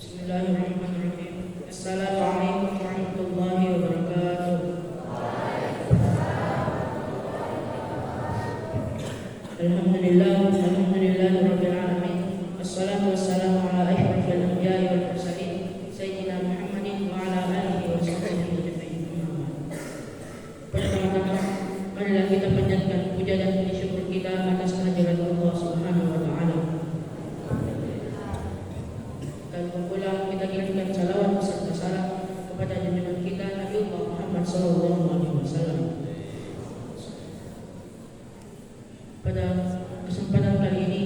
Bismillahirrahmanirrahim. Assalamualaikum warahmatullahi wabarakatuh. Alhamdulillahirabbil alamin. Wassalatu wassalamu ala asyrafil anbiya'i wal mursalin sayyidina Muhammadin wa ala alihi wa sahbihi ajma'in. Pertama-tama, marilah kita panjatkan puja dan puji syukur kita atas kehadirat Allah Subhanahu wa taala. Dan pula kita kirimkan salawat beserta salam kepada junjungan kita Nabi Muhammad SAW. Pada kesempatan kali ini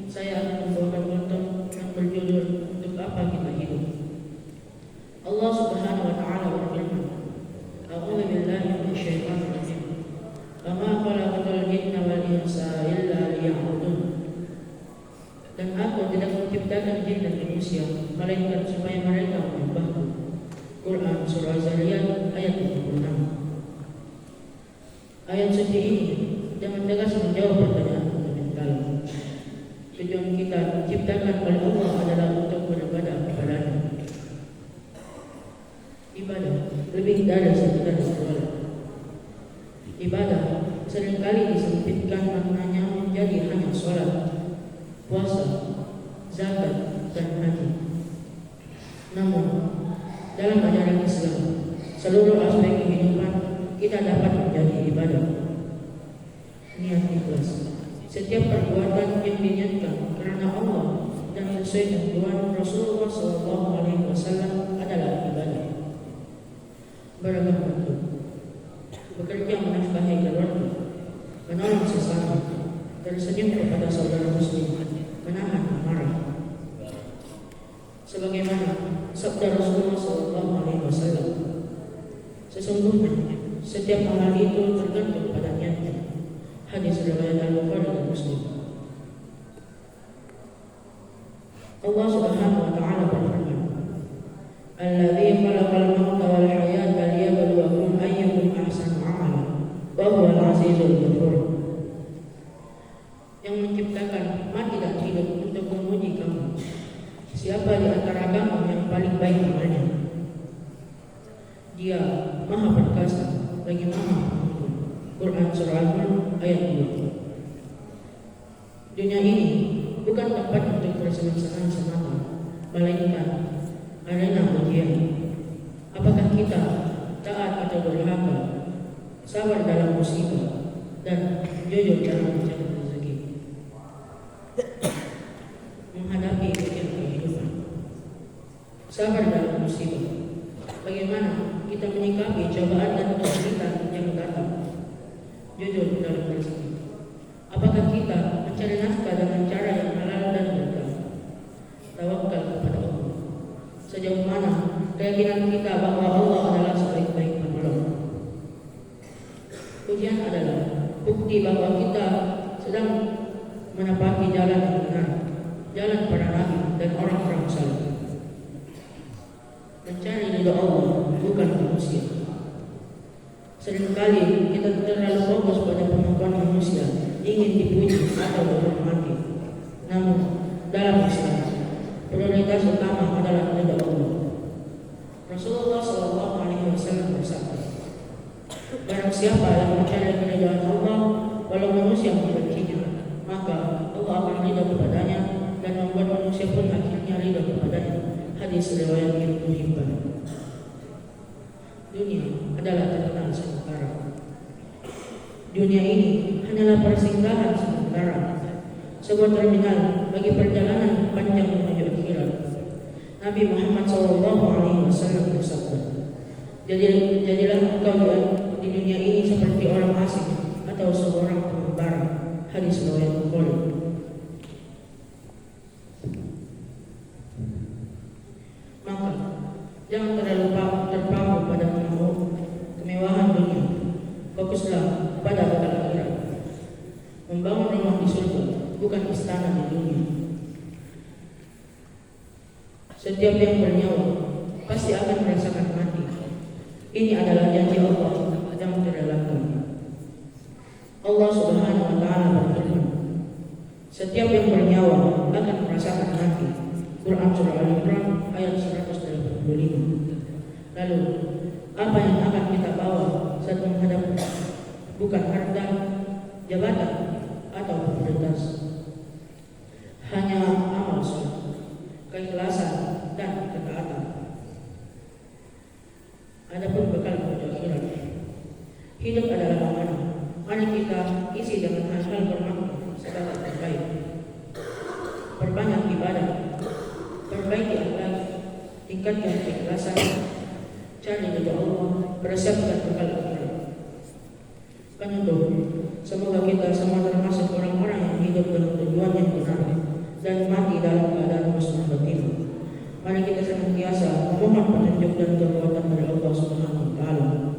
saya akan membawakan contoh yang berjudul Untuk Apa Kita Hidup. Allah Subhanahu wa taala berfirman, A'udzu billahi minasyaitonir rajim. Wa ma khalaqatul jinna wal insa illa liya'budun. Dan aku tidak menciptakan jin dan manusia melainkan supaya mereka menyembahku. Quran Surah Az-Zariyat ayat 26. Ayat suci ini dengan tegas menjawab pertanyaan fundamental. Tujuan kita diciptakan oleh Allah adalah untuk beribadah kepada-Nya. Ibadah lebih dari sekedar sholat. Ibadah seringkali disempitkan maknanya menjadi hanya sholat, puasa, zakat, dan haji. Namun, dalam ajaran Islam, seluruh aspek kehidupan kita dapat menjadi ibadah. Niat ikhlas. Setiap perbuatan yang diniatkan karena Allah dan sesuai tuntunan Rasulullah SAW adalah ibadah. Beragam bentuk: bekerja menafkahi keluarga, menolong sesama, tersenyum kepada saudara muslim, menahan amarah. Sebagaimana sabda Rasulullah SAW, sesungguhnya setiap amal itu tergantung pada niatnya. Hadis riwayat Al-Bukhari dan Muslim. Allah Subhanahu wa taala berfirman, "Alladzi khalaqal mauta wal hayata liyabluwakum ayyukum ahsanu amala, wa huwal azizul ghafur." Yang menciptakan mati dan hidup untuk menguji kamu. Siapa di antara kamu yang paling baik amalnya? Dia Maha Perkasa lagi Maha Pengampun. Quran Surah Al-Mulk ayat 2. Dunia ini bukan tempat untuk bersenang-senang semata, melainkan arena ujian. Apakah kita taat atau durhaka, sabar dalam musibah, dan jujur dalam mencari rezeki? Menghadapi ujian kehidupan, sabar dalam musibah. Bagaimana kita menyikapi cobaan dan kesulitan yang datang? Jujur dalam rezeki. Apakah kita mencari nafkah dengan cara yang halal dan berkah? Tawakal kepada Allah. Sejauh mana keyakinan kita bahwa Allah adalah sebaik-baik penolong? Ujian adalah bukti bahwa kita sedang menapaki jalan yang benar, jalan para nabi dan orang-orang saleh. Mencari ridha Allah bukan manusia. Seringkali kita terlalu fokus pada pengakuan manusia, ingin dipuji atau dihormati. Namun, dalam Islam, prioritas utama adalah ridha Allah. Rasulullah SAW bersabda, "Barang siapa yang mencari keridhaan Allah, walau manusia membencinya, maka Allah akan ridha kepadanya dan membuat manusia pun akhirnya ridha kepadanya." Hadis riwayat Ibnu Hibban. Dunia adalah terkenal sementara. Dunia ini hanyalah persinggahan sementara, sebuah terminal bagi perjalanan panjang menuju akhirat. Nabi Muhammad SAW bersabda, Jadilah engkau di dunia ini seperti orang asing atau seorang pengembara." Hadis riwayat Bukhari. Maka jangan terlalu terpaku pada kemewahan dunia. Fokuslah pada bekal akhirat. Membangun rumah di surga, bukan istana di dunia. Setiap yang bernyawa pasti akan merasakan mati. Ini adalah janji Allah yang direlakan. Allah Subhanahu wa taala berfirman, setiap yang bernyawa akan merasakan mati. Quran Surah Al-Imran ayat 25. Lalu, apa yang akan kita bawa saat menghadap? Bukan harta, jabatan, atau popularitas. Hanya amal soleh, keikhlasan, dan ketaatan. Adapun bekal menuju akhirat. Hidup adalah amanah. Mari kita isi dengan hal-hal bermakna serta terbaik. Perbanyak ibadah, perbaiki akhlak, tingkatkan keikhlasan, cari ridha Allah, persiapkan bekal akhirat. Penutup, semoga kita semua termasuk orang-orang yang hidup dengan tujuan yang benar dan mati dalam keadaan husnul khotimah. Mari kita senantiasa memohon petunjuk dan kekuatan dari Allah Subhanahu wa taala.